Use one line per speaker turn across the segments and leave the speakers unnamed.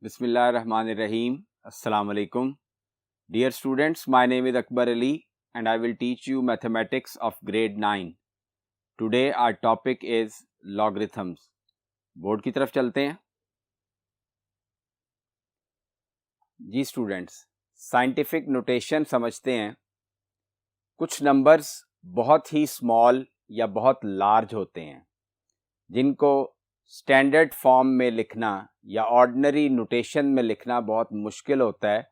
Bismillahirrahmanirrahim. Assalamu alaikum. Dear students, my name is Akbar Ali and I will teach you mathematics of grade 9. Today our topic is logarithms. Board की तरफ चलते हैं जी students. Scientific notation समझते हैं. कुछ numbers बहुत ही small या बहुत लार्ज होते हैं जिनको स्टैंडर्ड फॉर्म में लिखना या ऑर्डिनरी नोटेशन में लिखना बहुत मुश्किल होता है.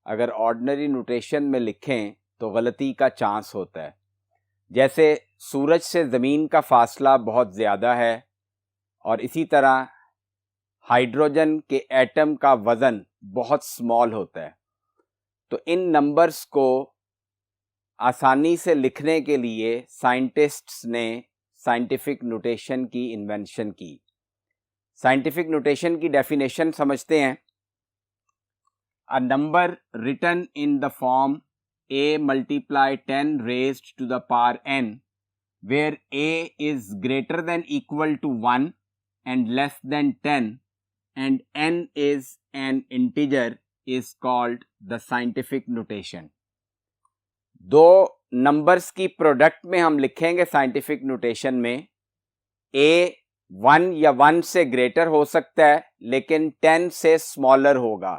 अगर ऑर्डिनरी नोटेशन में लिखें तो गलती का चांस होता है. जैसे सूरज से ज़मीन का फासला बहुत ज़्यादा है और इसी तरह हाइड्रोजन के एटम का वज़न बहुत स्मॉल होता है. तो इन नंबर्स को आसानी से लिखने के लिए साइंटिस्ट्स ने साइंटिफिक नोटेशन की इन्वेंशन की. साइंटिफिक नोटेशन की डेफिनेशन समझते हैं. A number written in the form a multiply 10 raised to the power n where a is greater than equal to 1 and less than 10 and n is an integer is called the scientific notation. दो numbers की product में हम लिखेंगे scientific notation में. a 1 या 1 से greater हो सकता है लेकिन 10 से स्मॉलर होगा.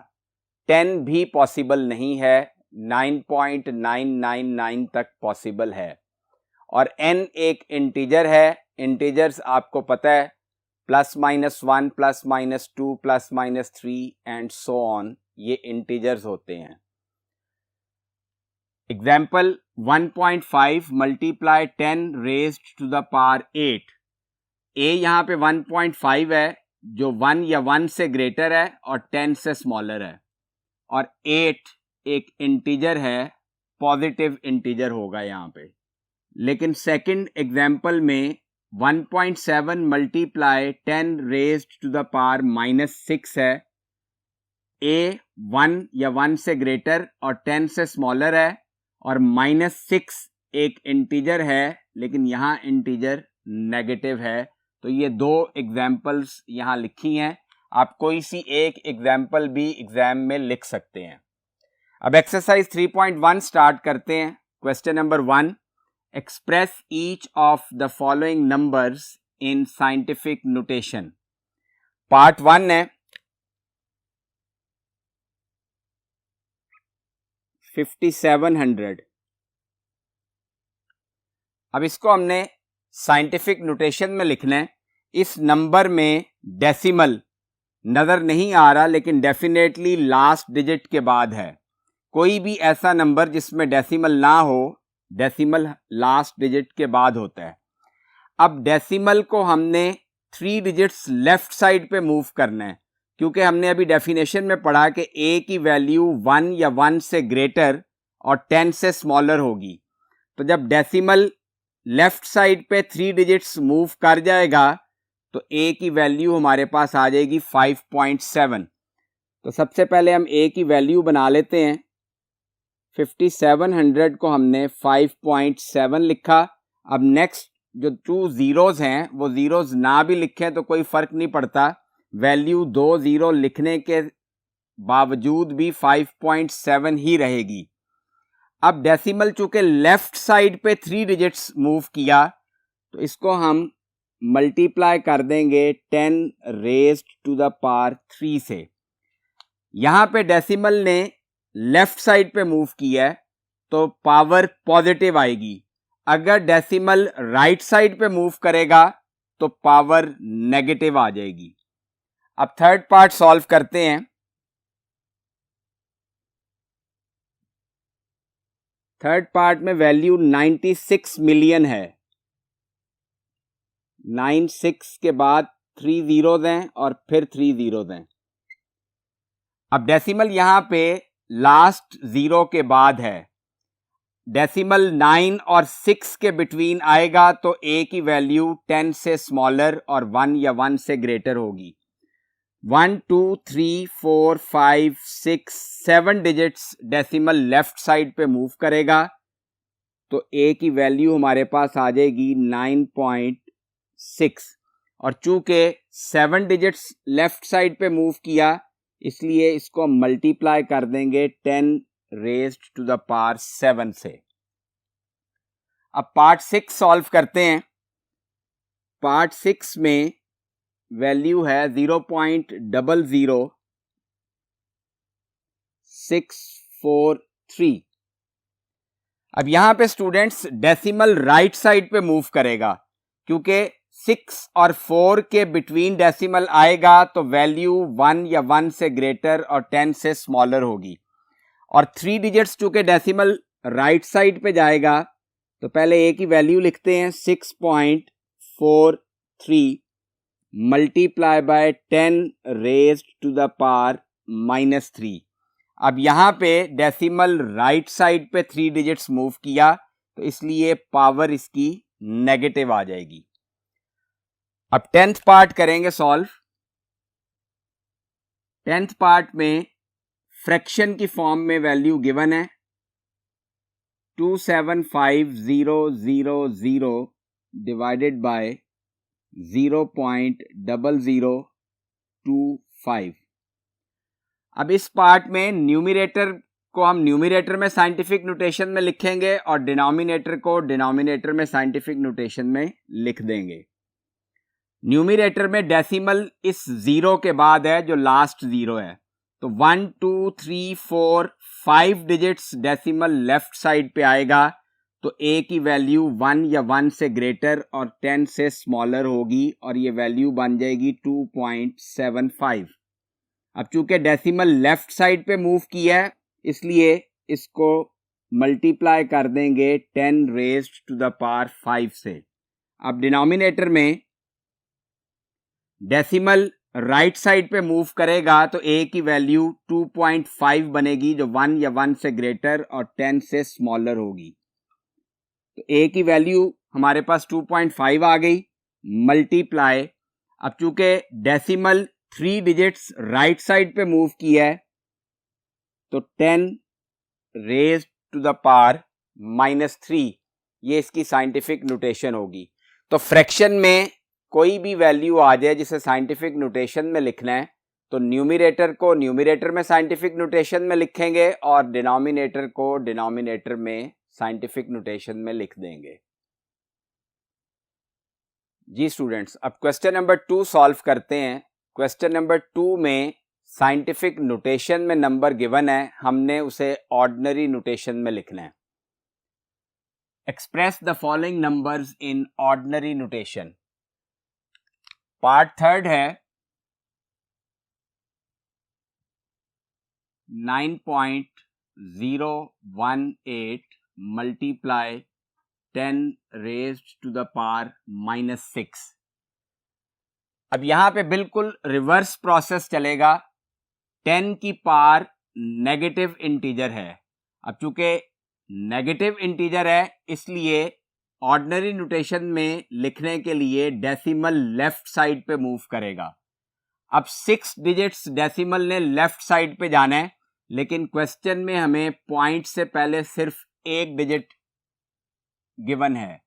10 भी पॉसिबल नहीं है, 9.999 तक पॉसिबल है. और n एक इंटीजर है. इंटीजर्स आपको पता है +-1 +-2 +-3 एंड सो ऑन, ये इंटीजर्स होते हैं. Example 1.5 multiply 10 raised to the power 8. a यहाँ पे 1.5 है जो 1 या 1 से ग्रेटर है और 10 से स्मॉलर है. और 8 एक इंटीजर है, पॉजिटिव इंटीजर होगा यहाँ पे. लेकिन सेकंड एग्जाम्पल में 1.7 multiply 10 raised to the power -6 है. a 1 या 1 से ग्रेटर और 10 से स्मॉलर है और -6 एक इंटीजर है लेकिन यहाँ इंटीजर नेगेटिव है. तो ये दो एग्जाम्पल्स यहाँ लिखी हैं. आप कोई सी एक एग्जाम्पल भी एग्जाम में लिख सकते हैं. अब एक्सरसाइज 3.1 स्टार्ट करते हैं. Question number 1, express each of the following numbers in scientific notation. Part 1 है 5700. अब इसको हमने साइंटिफिक नोटेशन में लिखना है. इस नंबर में डेसिमल नज़र नहीं आ रहा लेकिन डेफिनेटली लास्ट डिजिट के बाद है. कोई भी ऐसा नंबर जिसमें डेसिमल ना हो, डेसिमल लास्ट डिजिट के बाद होता है. अब डेसिमल को हमने 3 डिजिट्स लेफ्ट साइड पे मूव करना है क्योंकि हमने अभी डेफिनेशन में पढ़ा कि a की वैल्यू 1 या 1 से ग्रेटर और 10 से स्मॉलर होगी. तो जब डेसिमल लेफ्ट साइड पे 3 डिजिट्स मूव कर जाएगा तो a की वैल्यू हमारे पास आ जाएगी 5.7. तो सबसे पहले हम a की वैल्यू बना लेते हैं. 5700 को हमने 5.7 लिखा. अब नेक्स्ट जो 2 जीरोज हैं वो जीरोज ना भी लिखें तो कोई फर्क नहीं पड़ता. वैल्यू 2 जीरो लिखने के बावजूद भी 5.7 ही रहेगी. अब डेसिमल चूंकि लेफ्ट साइड पे 3 डिजिट्स मूव किया तो इसको हम मल्टीप्लाई कर देंगे 10 raised to the power 3 से. यहां पे डेसिमल ने लेफ्ट साइड पे मूव किया है तो पावर पॉजिटिव आएगी. अगर डेसिमल राइट साइड पे मूव करेगा तो पावर नेगेटिव आ जाएगी. अब थर्ड पार्ट सॉल्व करते हैं. थर्ड पार्ट में वैल्यू 96 मिलियन है. 96 के बाद 3 जीरोज हैं और फिर 3 जीरोज हैं. अब डेसिमल यहां पे लास्ट जीरो के बाद है. डेसिमल 9 और 6 के बिटवीन आएगा तो a की वैल्यू 10 से स्मॉलर और 1 या 1 से ग्रेटर होगी. 1 2 3 4 5 6 7 डिजिट्स डेसिमल लेफ्ट साइड पे मूव करेगा तो a की वैल्यू हमारे पास आ जाएगी 9.6. और चूंकि 7 डिजिट्स लेफ्ट साइड पे मूव किया इसलिए इसको मल्टीप्लाई कर देंगे 10 रेज्ड टू द पावर 7 से। अब पार्ट 6 सॉल्व करते हैं। पार्ट 6 में वैल्यू है 0.00643। अब यहां पे स्टूडेंट्स डेसिमल राइट साइड पे मूव करेगा, क्योंकि 6 और 4 के बिटवीन डेसिमल आएगा तो वैल्यू 1 या 1 से ग्रेटर और 10 से स्मॉलर होगी। और 3 डिजिट्स चूंकि डेसिमल राइट साइड पे जाएगा तो पहले ए की वैल्यू लिखते हैं 6.43 multiply by 10 raised to the power -3। अब यहां पे डेसिमल राइट साइड पे 3 डिजिट्स मूव किया तो इसलिए पावर इसकी नेगेटिव आ जाएगी। अब 10th पार्ट करेंगे सॉल्व। 10th पार्ट में फ्रैक्शन की फॉर्म में वैल्यू गिवन है 275,000 डिवाइडेड बाय 0.0025। अब इस पार्ट में न्यूमरेटर को हम न्यूमरेटर में साइंटिफिक नोटेशन में लिखेंगे और डिनोमिनेटर को डिनोमिनेटर में साइंटिफिक नोटेशन में लिख देंगे। न्यूमरेटर में डेसिमल इस जीरो के बाद है जो लास्ट जीरो है, तो 1 2 3 4 5 डिजिट्स डेसिमल लेफ्ट साइड पे आएगा तो ए की वैल्यू 1 या 1 से ग्रेटर और 10 से स्मॉलर होगी और ये वैल्यू बन जाएगी 2.75। अब चूंकि डेसिमल लेफ्ट साइड पे मूव किया है इसलिए इसको मल्टीप्लाई कर देंगे 10 रेज्ड टू द पावर 5 से। अब डिनोमिनेटर में डेसिमल राइट साइड पे मूव करेगा तो ए की वैल्यू 2.5 बनेगी जो 1 या 1 से ग्रेटर और 10 से स्मॉलर होगी। तो ए की वैल्यू हमारे पास 2.5 आ गई मल्टीप्लाई। अब चूंकि डेसिमल 3 डिजिट्स राइट साइड पे मूव किया है तो 10 रेज्ड टू द पावर -3 ये इसकी साइंटिफिक नोटेशन होगी। तो फ्रैक्शन में कोई भी वैल्यू आ जाए जिसे साइंटिफिक नोटेशन में लिखना है तो न्यूमरेटर को न्यूमरेटर में साइंटिफिक नोटेशन में लिखेंगे और डिनोमिनेटर को डिनोमिनेटर में साइंटिफिक नोटेशन में लिख देंगे। जी स्टूडेंट्स, अब क्वेश्चन नंबर 2 सॉल्व करते हैं। क्वेश्चन नंबर 2 में साइंटिफिक नोटेशन में नंबर गिवन है, हमने उसे ऑर्डिनरी नोटेशन में लिखना है। Express the following numbers in ordinary notation. Part 3 है 9.018 multiply 10 raised to the power -6। अब यहां पे बिल्कुल रिवर्स प्रोसेस चलेगा। 10 की पावर नेगेटिव इंटीजर है। अब चूंकि नेगेटिव इंटीजर है इसलिए ऑर्डिनरी नोटेशन में लिखने के लिए डेसिमल लेफ्ट साइड पे मूव करेगा। अब 6 डिजिट्स डेसिमल ने लेफ्ट साइड पे जाना है, लेकिन क्वेश्चन में हमें पॉइंट से पहले सिर्फ एक डिजिट गिवन है।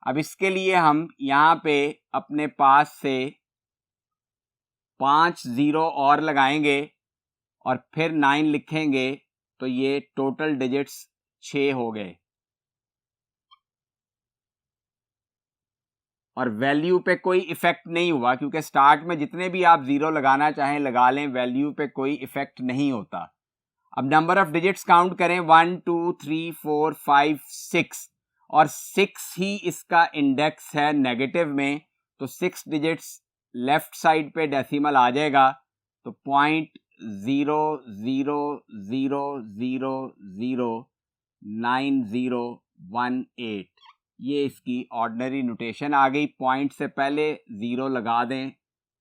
अब इसके लिए हम यहां पे अपने पास से 5 जीरो और लगाएंगे और फिर 9 लिखेंगे तो ये टोटल डिजिट्स 6 हो गए और वैल्यू पे कोई इफेक्ट नहीं हुआ, क्योंकि स्टार्ट में जितने भी आप जीरो लगाना चाहें लगा लें, वैल्यू पे कोई इफेक्ट नहीं होता। अब नंबर ऑफ डिजिट्स काउंट करें 1 2 3 4 5 6 और 6 ही इसका इंडेक्स है नेगेटिव में, तो 6 डिजिट्स लेफ्ट साइड पे डेसिमल आ जाएगा तो 0.000009018 ये इसकी ऑर्डिनरी नोटेशन आ गई। पॉइंट से पहले जीरो लगा दें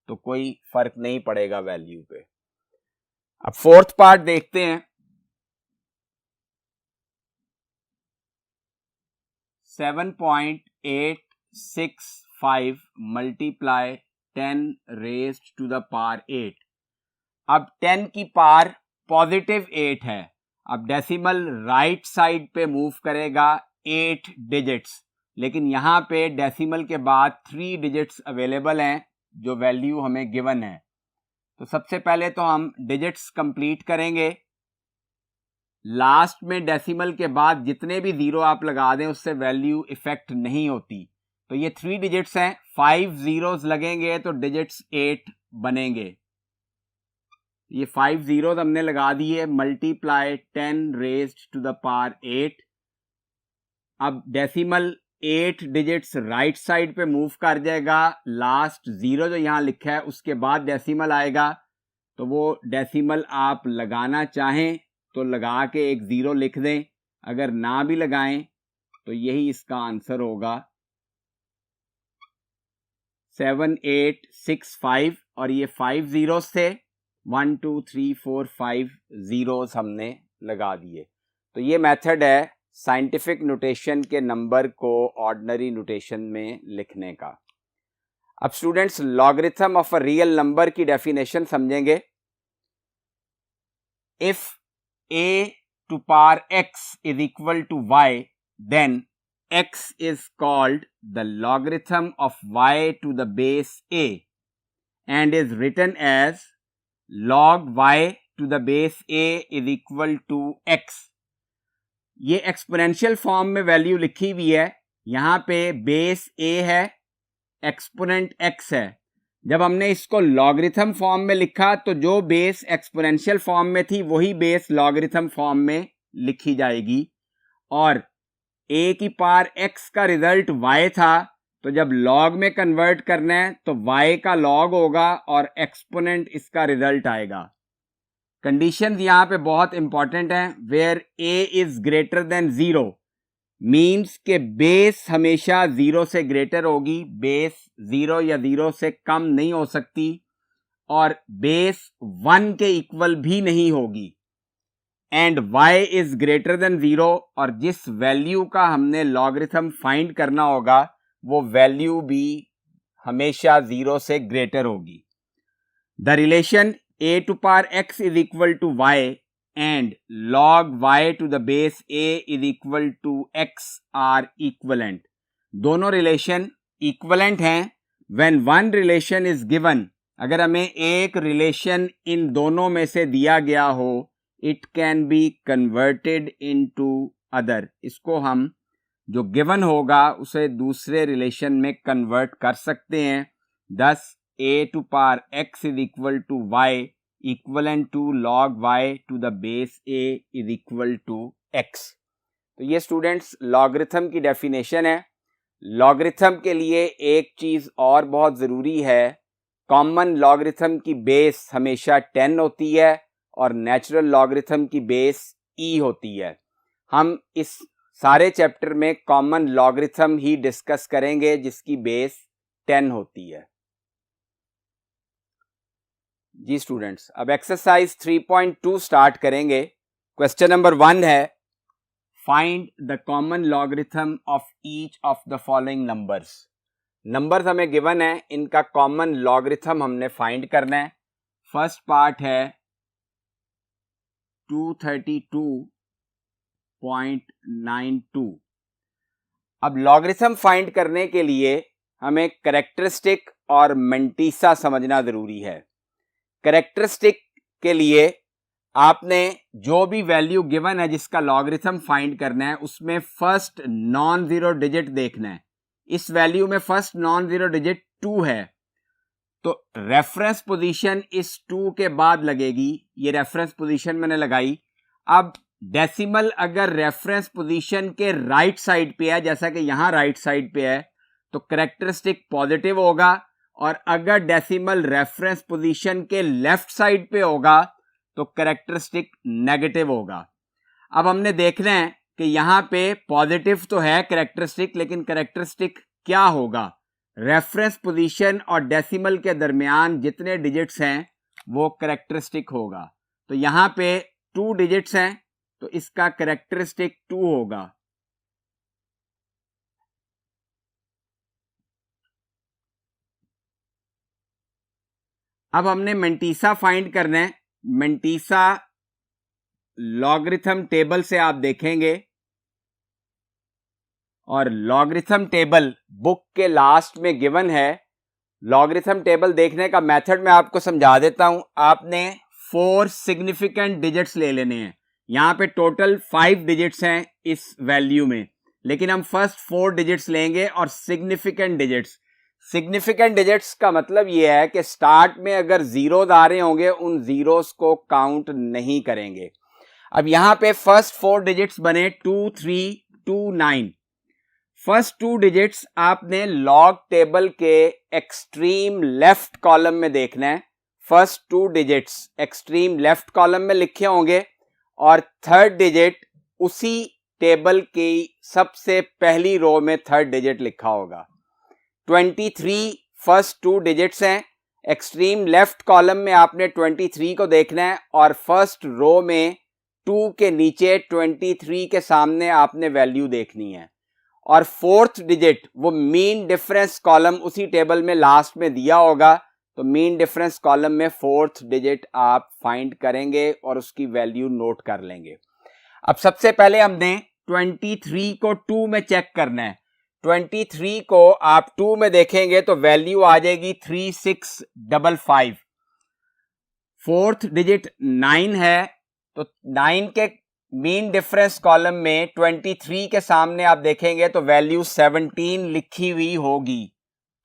तो कोई फर्क नहीं पड़ेगा वैल्यू पे। अब फोर्थ पार्ट देखते हैं। 7.865 multiply 10 raised to the power 8। अब 10 की पावर पॉजिटिव 8 है। अब डेसिमल राइट साइड पे मूव करेगा 8 डिजिट्स, लेकिन यहां पे डेसिमल के बाद 3 डिजिट्स अवेलेबल हैं जो वैल्यू हमें गिवन है। तो सबसे पहले तो हम डिजिट्स कंप्लीट करेंगे। लास्ट में डेसिमल के बाद जितने भी जीरो आप लगा दें उससे वैल्यू इफेक्ट नहीं होती। तो ये 3 डिजिट्स हैं, 5 जीरोस लगेंगे तो डिजिट्स 8 बनेंगे। ये 5 जीरोस हमने लगा दिए, multiply 10 raised to the power 8। अब डेसिमल 8 डिजिट्स राइट साइड पे मूव कर जाएगा, लास्ट जीरो जो यहां लिखा है उसके बाद डेसिमल आएगा। तो वो डेसिमल आप लगाना चाहें तो लगा के एक जीरो लिख दें, अगर ना भी लगाएं तो यही इसका आंसर होगा 7865। और ये 5 जीरोस थे, 1 2 3 4 5 जीरोस हमने लगा दिए। तो ये मेथड है साइंटिफिक नोटेशन के नंबर को ऑर्डिनरी नोटेशन में लिखने का। अब students logarithm of a real number की डेफिनेशन समझेंगे। If a to power x is equal to y, then x is called the logarithm of y to the base a and is written as log y to the base a is equal to x। ये exponential form में value लिखी हुई है, यहां पे base a है, exponent x है। जब हमने इसको लॉगरिथम फॉर्म में लिखा तो जो बेस एक्सपोनेंशियल फॉर्म में थी वही बेस लॉगरिथम फॉर्म में लिखी जाएगी। और a की पावर x का रिजल्ट y था, तो जब लॉग में कन्वर्ट करना है तो y का लॉग होगा और एक्सपोनेंट इसका रिजल्ट आएगा। कंडीशंस यहां पे बहुत इंपॉर्टेंट हैं। Where a is greater than 0 means के बेस हमेशा 0 से ग्रेटर होगी, बेस 0 या 0 से कम नहीं हो सकती, और बेस 1 के इक्वल भी नहीं होगी। And y is greater than 0, और जिस वैल्यू का हमने लॉगरिथम फाइंड करना होगा वो वैल्यू भी हमेशा 0 से ग्रेटर होगी। The relation a to power x is equal to y and log y to the base a is equal to x are equivalent। दोनों रिलेशन इक्वलेंट हैं। when one relation is given, अगर हमें एक relation in दोनों में से दिया गया हो, it can be converted into other। इसको हम जो गिवन होगा उसे दूसरे रिलेशन में कन्वर्ट कर सकते हैं। thus a to power x is equal to y equivalent to log y to the base a is equal to x। तो ये स्टूडेंट्स लॉगरिथम की डेफिनेशन है। लॉगरिथम के लिए एक चीज और बहुत जरूरी है, कॉमन लॉगरिथम की बेस हमेशा 10 होती है और नेचुरल लॉगरिथम की बेस e होती है। हम इस सारे चैप्टर में कॉमन लॉगरिथम ही डिस्कस करेंगे जिसकी बेस 10 होती है। जी स्टूडेंट्स, अब एक्सरसाइज 3.2 स्टार्ट करेंगे। क्वेश्चन नंबर 1 है, find the common logarithm of each of the following numbers. Numbers हमें गिवन है, इनका कॉमन लॉगरिथम हमने फाइंड करना है। फर्स्ट पार्ट है 232.92। अब लॉगरिथम फाइंड करने के लिए हमें कैरेक्टरिस्टिक और मेंटीसा समझना जरूरी है। कैरेक्टरिस्टिक के लिए आपने जो भी वैल्यू गिवन है जिसका लॉगरिथम फाइंड करना है उसमें फर्स्ट नॉन जीरो डिजिट देखना है। इस वैल्यू में फर्स्ट नॉन जीरो डिजिट 2 है, तो रेफरेंस पोजीशन इस 2 के बाद लगेगी। ये रेफरेंस पोजीशन मैंने लगाई। अब डेसिमल अगर रेफरेंस पोजीशन के राइट साइड पे है, जैसा कि यहां राइट साइड पे है, तो कैरेक्टरिस्टिक पॉजिटिव होगा, और अगर डेसिमल रेफरेंस पोजीशन के लेफ्ट साइड पे होगा तो कैरेक्टरिस्टिक नेगेटिव होगा। अब हमने देखना है कि यहां पे पॉजिटिव तो है कैरेक्टरिस्टिक, लेकिन कैरेक्टरिस्टिक क्या होगा? रेफरेंस पोजीशन और डेसिमल के दरमियान जितने डिजिट्स हैं वो कैरेक्टरिस्टिक होगा। तो यहां पे 2 डिजिट्स हैं तो इसका कैरेक्टरिस्टिक 2 होगा। अब हमने मेंटीसा फाइंड करना है। मेंटीसा लॉगरिथम टेबल से आप देखेंगे, और लॉगरिथम टेबल बुक के लास्ट में गिवन है। लॉगरिथम टेबल देखने का मेथड मैं आपको समझा देता हूं। आपने 4 सिग्निफिकेंट डिजिट्स ले लेने हैं। यहां पे टोटल 5 डिजिट्स हैं इस वैल्यू में, लेकिन हम फर्स्ट 4 डिजिट्स लेंगे और सिग्निफिकेंट डिजिट्स। सिग्निफिकेंट डिजिट्स का मतलब यह है कि स्टार्ट में अगर जीरोस आ रहे होंगे उन जीरोस को काउंट नहीं करेंगे। अब यहां पे फर्स्ट 4 डिजिट्स बने 2 3 2 9। फर्स्ट 2 डिजिट्स आपने लॉग टेबल के एक्सट्रीम लेफ्ट कॉलम में देखना है। First 2 digits extreme left column में लिखे होंगे और थर्ड डिजिट उसी टेबल की सबसे पहली रो में थर्ड डिजिट लिखा होगा। 23 फर्स्ट 2 डिजिट्स हैं। एक्सट्रीम लेफ्ट कॉलम में आपने 23 को देखना है और फर्स्ट रो में 2 के नीचे 23 के सामने आपने वैल्यू देखनी है। और फोर्थ डिजिट वो मीन डिफरेंस कॉलम उसी टेबल में लास्ट में दिया होगा, तो मीन डिफरेंस कॉलम में फोर्थ डिजिट आप फाइंड करेंगे और उसकी वैल्यू नोट कर लेंगे। अब सबसे पहले हमने 23 को 2 में चेक करना है। 23 को आप 2 में देखेंगे तो वैल्यू आ जाएगी 3655। फोर्थ डिजिट 9 है, तो 9 के मीन डिफरेंस कॉलम में 23 के सामने आप देखेंगे तो वैल्यू 17 लिखी हुई होगी।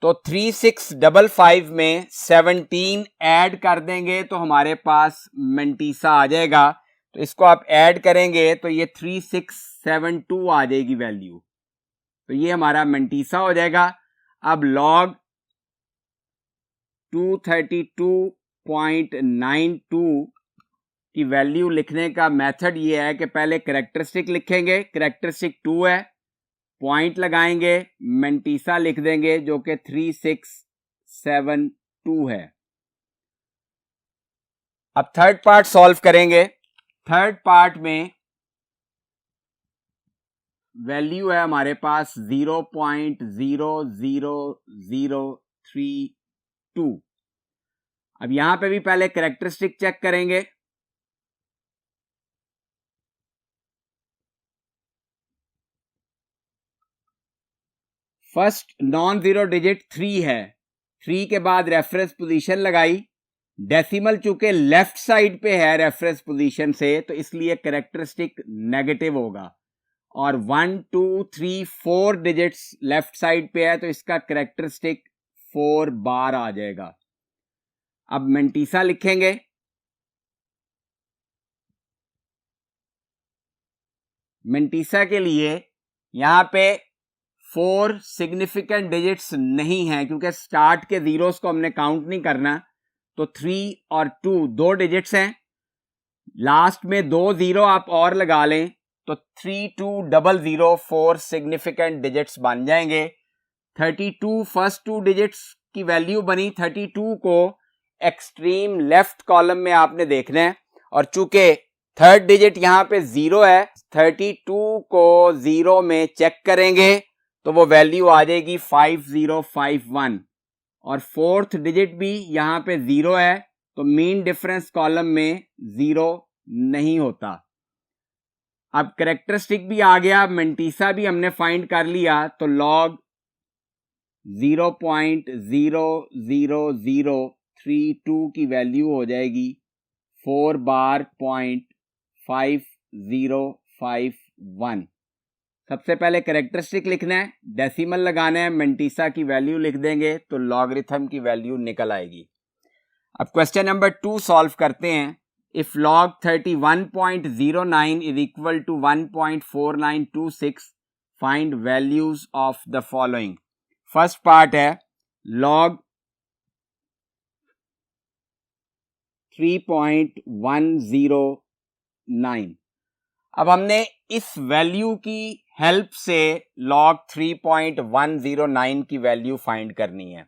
तो 3655 में 17 ऐड कर देंगे तो हमारे पास मेंटीसा आ जाएगा। तो इसको आप ऐड करेंगे तो ये 3672 आ जाएगी वैल्यू। तो ये हमारा मेंटीसा हो जाएगा। अब लॉग 232.92 की वैल्यू लिखने का मेथड ये है कि पहले कैरेक्टरिस्टिक लिखेंगे, कैरेक्टरिस्टिक 2 है, पॉइंट लगाएंगे, मेंटीसा लिख देंगे जो कि 3672 है। अब थर्ड पार्ट सॉल्व करेंगे। थर्ड पार्ट में वैल्यू है हमारे पास 0.00032। अब यहां पे भी पहले कैरेक्टरिस्टिक चेक करेंगे। फर्स्ट नॉन जीरो डिजिट 3 है। 3 के बाद रेफरेंस पोजीशन लगाई। डेसिमल चूंकि लेफ्ट साइड पे है रेफरेंस पोजीशन से, तो इसलिए कैरेक्टरिस्टिक नेगेटिव होगा। और 1 2 3 4 डिजिट्स लेफ्ट साइड पे है, तो इसका कैरेक्टरिस्टिक 4 बार आ जाएगा। अब मेंटीसा लिखेंगे। मेंटीसा के लिए यहां पे 4 सिग्निफिकेंट डिजिट्स नहीं है क्योंकि स्टार्ट के जीरोस को हमने काउंट नहीं करना। तो 3 और 2 2 डिजिट्स हैं। लास्ट में 2 जीरो आप और लगा लें तो 3200 4 सिग्निफिकेंट डिजिट्स बन जाएंगे। 32 फर्स्ट 2 डिजिट्स की वैल्यू बनी। 32 को एक्सट्रीम लेफ्ट कॉलम में आपने देखना है और चूंकि थर्ड डिजिट यहां पे 0 है, 32 को 0 में चेक करेंगे तो वो वैल्यू आ जाएगी 5051। और फोर्थ डिजिट भी यहां पे 0 है, तो मीन डिफरेंस कॉलम में 0 नहीं होता। अब कैरेक्टरिस्टिक भी आ गया, मेंटीसा भी हमने फाइंड कर लिया, तो लॉग 0.00032 की वैल्यू हो जाएगी 4 बार 0.5051। सबसे पहले कैरेक्टरिस्टिक लिखना है, डेसिमल लगाना है, मेंटीसा की वैल्यू लिख देंगे तो लॉगरिथम की वैल्यू निकल आएगी। अब क्वेश्चन नंबर 2 सॉल्व करते हैं। If log 31.09 is equal to 1.4926 find values of the following. First part है log 3.109। अब हमने इस वैल्यू की हेल्प से log 3.109 की वैल्यू फाइंड करनी है।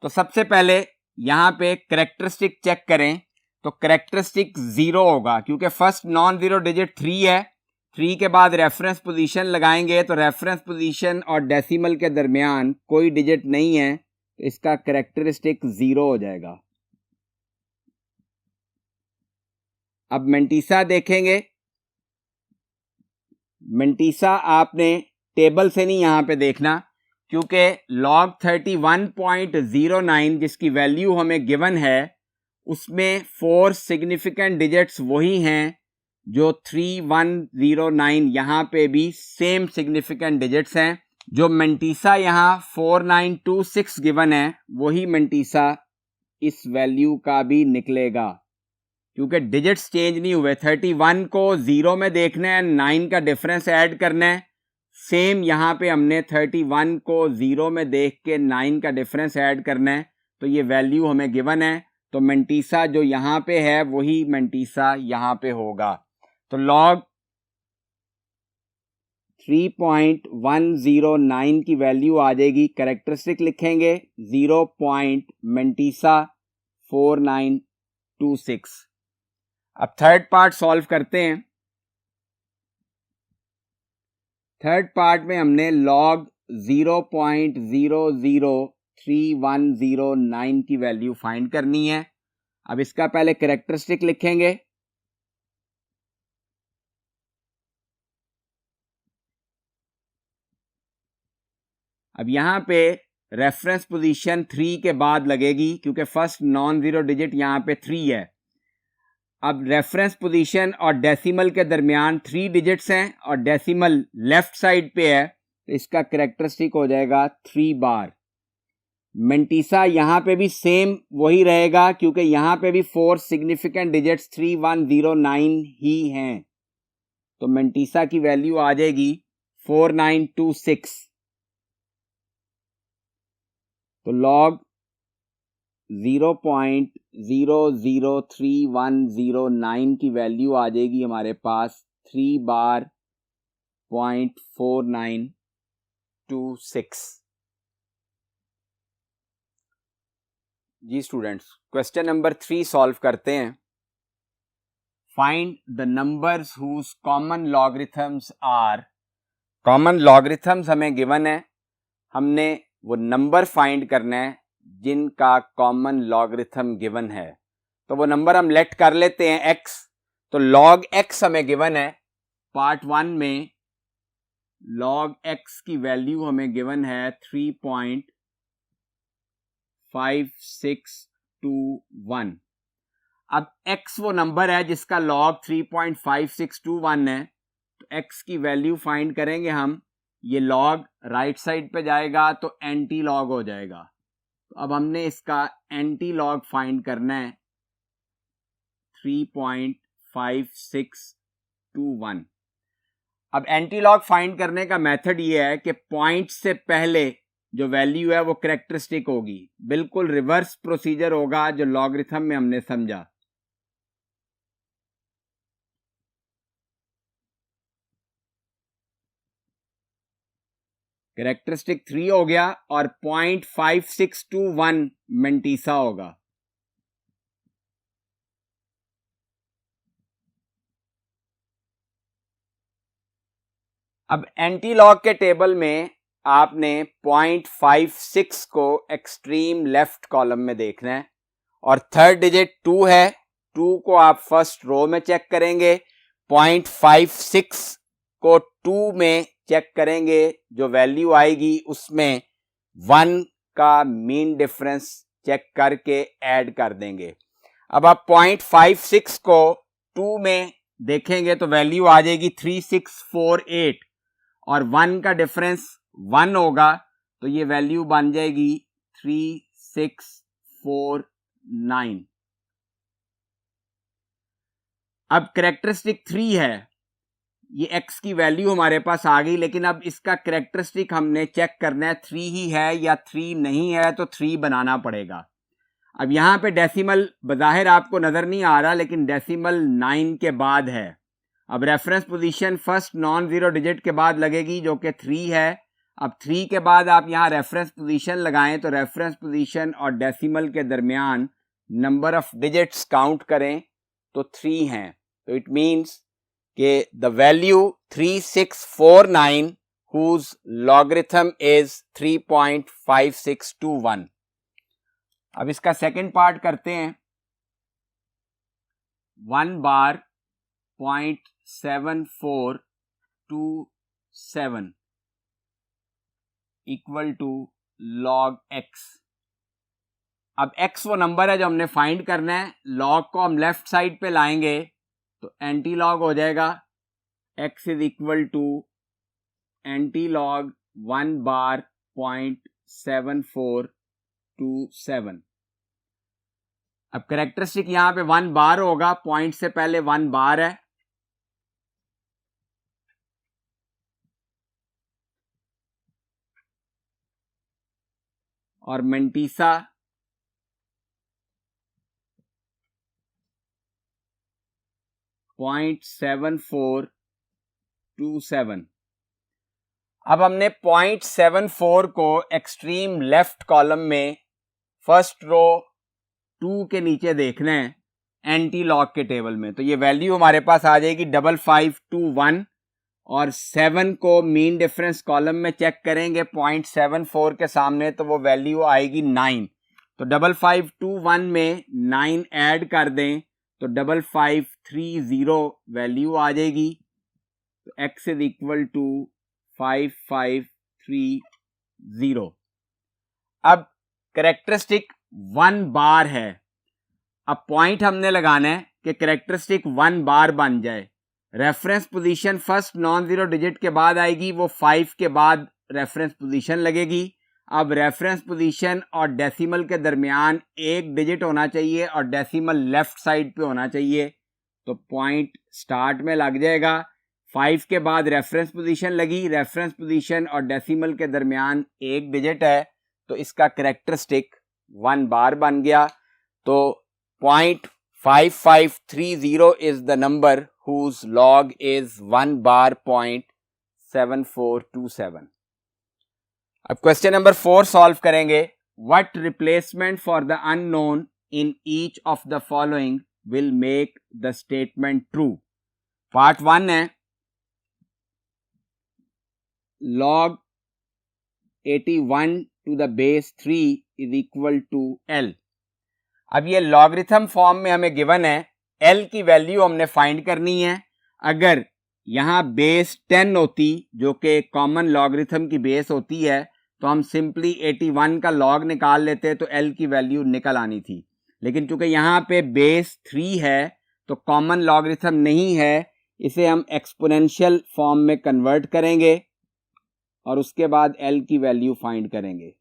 तो सबसे पहले यहां पे कैरेक्टरिस्टिक चेक करें तो कैरेक्टरिस्टिक 0 होगा क्योंकि फर्स्ट नॉन जीरो डिजिट 3 है। 3 के बाद रेफरेंस पोजीशन लगाएंगे तो रेफरेंस पोजीशन और डेसिमल के दरमियान कोई डिजिट नहीं है, तो इसका कैरेक्टरिस्टिक 0 हो जाएगा। अब मेंटीसा देखेंगे। मेंटीसा आपने टेबल से नहीं यहां पे देखना क्योंकि log 31.09 जिसकी वैल्यू हमें गिवन है उसमें 4 सिग्निफिकेंट डिजिट्स वही हैं जो 3109, यहाँ पे भी सेम सिग्निफिकेंट डिजिट्स हैं। जो मेंटीसा यहाँ 4926 गिवन है वही मेंटीसा इस वैल्यू का भी निकलेगा, क्योंकि डिजिट्स चेंज नहीं हुए। 31 को 0 में देखना है, 9 का डिफरेंस ऐड करना है। सेम यहाँ पे हमने 31 को 0 में देख के 9 का डिफरेंस ऐड करना है, तो ये वैल्यू हमें गिवन है। तो मेंटीसा जो यहाँ पे है वही मेंटीसा यहाँ पे होगा। तो log 3.109 की वैल्यू आ जाएगी, कैरेक्टरिस्टिक लिखेंगे 0. मेंटीसा 4926। अब थर्ड पार्ट सॉल्व करते हैं। थर्ड पार्ट में हमने log 0.003109 की वैल्यू फाइंड करनी है। अब इसका पहले कैरेक्टरिस्टिक लिखेंगे। अब यहां पे रेफरेंस पोजीशन 3 के बाद लगेगी, क्योंकि फर्स्ट नॉन जीरो डिजिट यहां पे 3 है। अब रेफरेंस पोजीशन और डेसिमल के दरमियान 3 डिजिट्स हैं और डेसिमल लेफ्ट साइड पे है, तो इसका कैरेक्टरिस्टिक हो जाएगा 3 बार। मेंटीसा यहां पे भी सेम वही रहेगा, क्योंकि यहां पे भी 4 सिग्निफिकेंट डिजिट्स 3109 ही हैं। तो मेंटीसा की वैल्यू आ जाएगी 4926। तो log 0.003109 की वैल्यू आ जाएगी हमारे पास 3 बार 0.4926। जी स्टूडेंट्स, क्वेश्चन नंबर 3 सॉल्व करते हैं। Find the numbers whose common logarithms are. Common logarithms हमें गिवन है, हमने वो नंबर फाइंड करना है जिनका कॉमन लॉगरिथम गिवन है। तो वो नंबर हम लेट कर लेते हैं x। तो log x हमें गिवन है, पार्ट 1 में log x की वैल्यू हमें गिवन है 3.5621। अब x वो नंबर है जिसका log 3.5621 है, तो x की वैल्यू फाइंड करेंगे हम। ये log राइट साइड पे जाएगा तो एंटी लॉग हो जाएगा। तो अब हमने इसका एंटी लॉग फाइंड करना है 3.5621। अब एंटी लॉग फाइंड करने का मेथड ये है कि पॉइंट से पहले जो वैल्यू है वो कैरेक्टरिस्टिक होगी, बिल्कुल रिवर्स प्रोसीजर होगा जो लॉगरिथम में हमने समझा। कैरेक्टरिस्टिक 3 हो गया और 0.5621 मेंटीसा होगा। अब एंटी लॉग के टेबल में आपने 0.56 को एक्सट्रीम लेफ्ट कॉलम में देखना है और थर्ड डिजिट 2 है, 2 को आप फर्स्ट रो में चेक करेंगे। 0.56 को 2 में चेक करेंगे, जो वैल्यू आएगी उसमें 1 का मीन डिफरेंस चेक करके ऐड कर देंगे। अब आप 0.56 को 2 में देखेंगे तो वैल्यू आ जाएगी 3648 और 1 का डिफरेंस 1 होगा, तो ये वैल्यू बन जाएगी 3649। अब कैरेक्टरिस्टिक 3 है, ये x की वैल्यू हमारे पास आ गई, लेकिन अब इसका कैरेक्टरिस्टिक हमने चेक करना है 3 ही है या 3 नहीं है, तो 3 बनाना पड़ेगा। अब यहां पे डेसिमल बज़ाहिर आपको नजर नहीं आ रहा, लेकिन डेसिमल 9 के बाद है। अब reference position first non zero digit के बाद लगेगी जो कि 3 है। अब 3 के बाद आप यहां रेफरेंस पोजीशन लगाएं तो रेफरेंस पोजीशन और डेसिमल के दरमियान नंबर ऑफ डिजिट्स काउंट करें तो 3 हैं। तो इट मींस कि the value 3649 whose logarithm is 3.5621। अब इसका सेकंड पार्ट करते हैं। 1 बार 0.7427। Equal to log x। अब x वो नंबर है जो हमने फाइंड करना है, log को हम लेफ्ट साइड पे लाएंगे तो एंटी लॉग हो जाएगा, x is equal to anti log 1 बार 0.7427। अब कैरेक्टरिस्टिक यहां पे 1 बार होगा, पॉइंट से पहले 1 बार है, और मेंटीसा 0.7427। अब हमने 0.74 को एक्सट्रीम लेफ्ट कॉलम में फर्स्ट रो 2 के नीचे देखना है एंटी लॉग के टेबल में, तो ये वैल्यू हमारे पास आ जाएगी 5521, और 7 को मीन डिफरेंस कॉलम में चेक करेंगे 0.74 के सामने तो वो वैल्यू आएगी 9, तो 5521 में 9 ऐड कर दें तो 5530 वैल्यू आ जाएगी, तो x इज इक्वल टू 5530। अब कैरेक्टरिस्टिक 1 बार है, अब पॉइंट हमने लगाना है कि कैरेक्टरिस्टिक 1 बार बन जाए। Reference position first non zero digit के बाद आएगी, वो 5 के बाद रेफरेंस पोजीशन लगेगी। अब रेफरेंस पोजीशन और डेसिमल के दरमियान एक डिजिट होना चाहिए और डेसिमल लेफ्ट साइड पे होना चाहिए, तो पॉइंट स्टार्ट में लग जाएगा। 5 के बाद रेफरेंस पोजीशन लगी, रेफरेंस पोजीशन और डेसिमल के दरमियान एक डिजिट है, तो इसका कैरेक्टरिस्टिक 1 बार बन गया। तो 0.5530 is the number whose log is 1 bar 0.7427। अब क्वेश्चन नंबर 4 सॉल्व करेंगे। What replacement for the unknown in each of the following will make the statement true? Part 1 है log 81 to the base 3 is equal to L। अब ये logarithm form में हमें given है, L की value हमने find करनी है। अगर यहां बेस 10 होती जो कि कॉमन लॉगरिथम की बेस होती है, तो हम सिंपली 81 का लॉग निकाल लेते तो L की वैल्यू निकल आनी थी, लेकिन चूंकि यहां पे बेस 3 है तो कॉमन लॉगरिथम नहीं है, इसे हम एक्सपोनेंशियल फॉर्म में कन्वर्ट करेंगे और उसके बाद L की वैल्यू फाइंड करेंगे।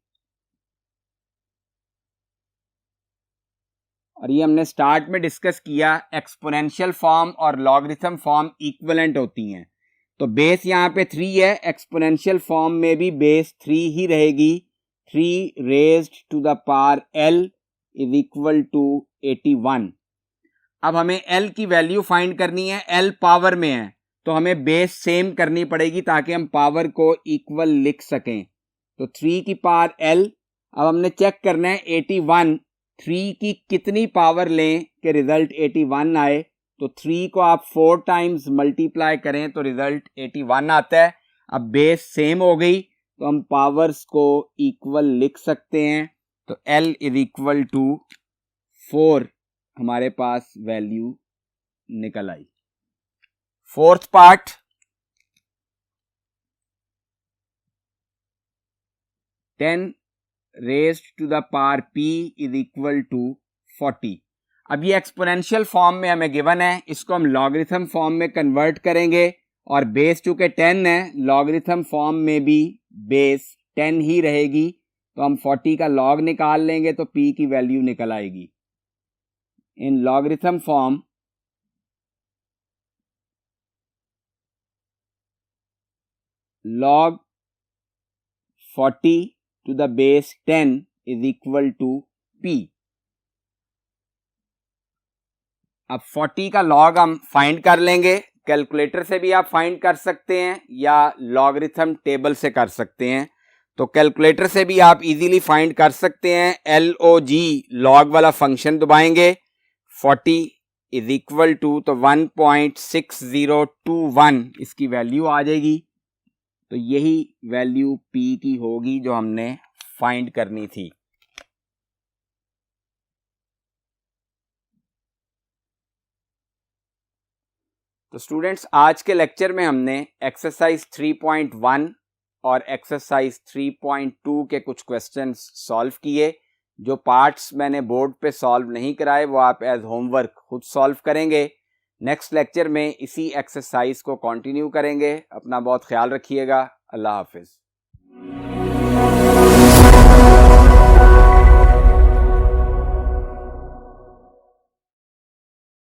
और ये हमने स्टार्ट में डिस्कस किया, एक्सपोनेंशियल फॉर्म और लॉगरिथम फॉर्म इक्विवेलेंट होती हैं, तो बेस यहाँ पे 3 है, एक्सपोनेंशियल फॉर्म में भी बेस 3 ही रहेगी। 3 raised to the power L is equal to 81। अब हमें L की वैल्यू फाइंड करनी है, L पावर में है तो हमें बेस सेम करनी पड़ेगी ताकि हम पावर को इक्वल लिख सकें, तो 3 की पावर L। अब हमने चेक करना है 81 3 की कितनी पावर लें कि रिजल्ट 81 आए, तो 3 को आप 4 टाइम्स मल्टीप्लाई करें तो रिजल्ट 81 आता है। अब बेस सेम हो गई तो हम पावर्स को इक्वल लिख सकते हैं, तो L इज इक्वल टू 4 हमारे पास वैल्यू निकल आई। Fourth part, ten raised to the power p is equal to 40। अब ये एक्सपोनेंशियल फॉर्म में हमें गिवन है, इसको हम लॉगरिथम फॉर्म में कन्वर्ट करेंगे और बेस चूंकि 10 है, लॉगरिथम फॉर्म में भी बेस 10 ही रहेगी, तो हम 40 का लॉग निकाल लेंगे तो p की वैल्यू निकल आएगी। इन logarithm form log 40 to the base 10 is equal to p। अब 40 का लॉग हम फाइंड कर लेंगे, कैलकुलेटर से भी आप फाइंड कर सकते हैं या लॉगरिथम टेबल से कर सकते हैं, तो कैलकुलेटर से भी आप इजीली फाइंड कर सकते हैं। LOG लॉग वाला फंक्शन दबाएंगे, 40 इज इक्वल टू तो 1.6021 इसकी वैल्यू आ जाएगी, तो यही वैल्यू p की होगी जो हमने फाइंड करनी थी। तो स्टूडेंट्स, आज के लेक्चर में हमने एक्सरसाइज 3.1 और एक्सरसाइज 3.2 के कुछ क्वेश्चंस सॉल्व किए। जो पार्ट्स मैंने बोर्ड पे सॉल्व नहीं कराए वो आप एज होमवर्क खुद सॉल्व करेंगे। नेक्स्ट लेक्चर में इसी एक्सरसाइज को कंटिन्यू करेंगे। अपना बहुत ख्याल रखिएगा। अल्लाह हाफिज़।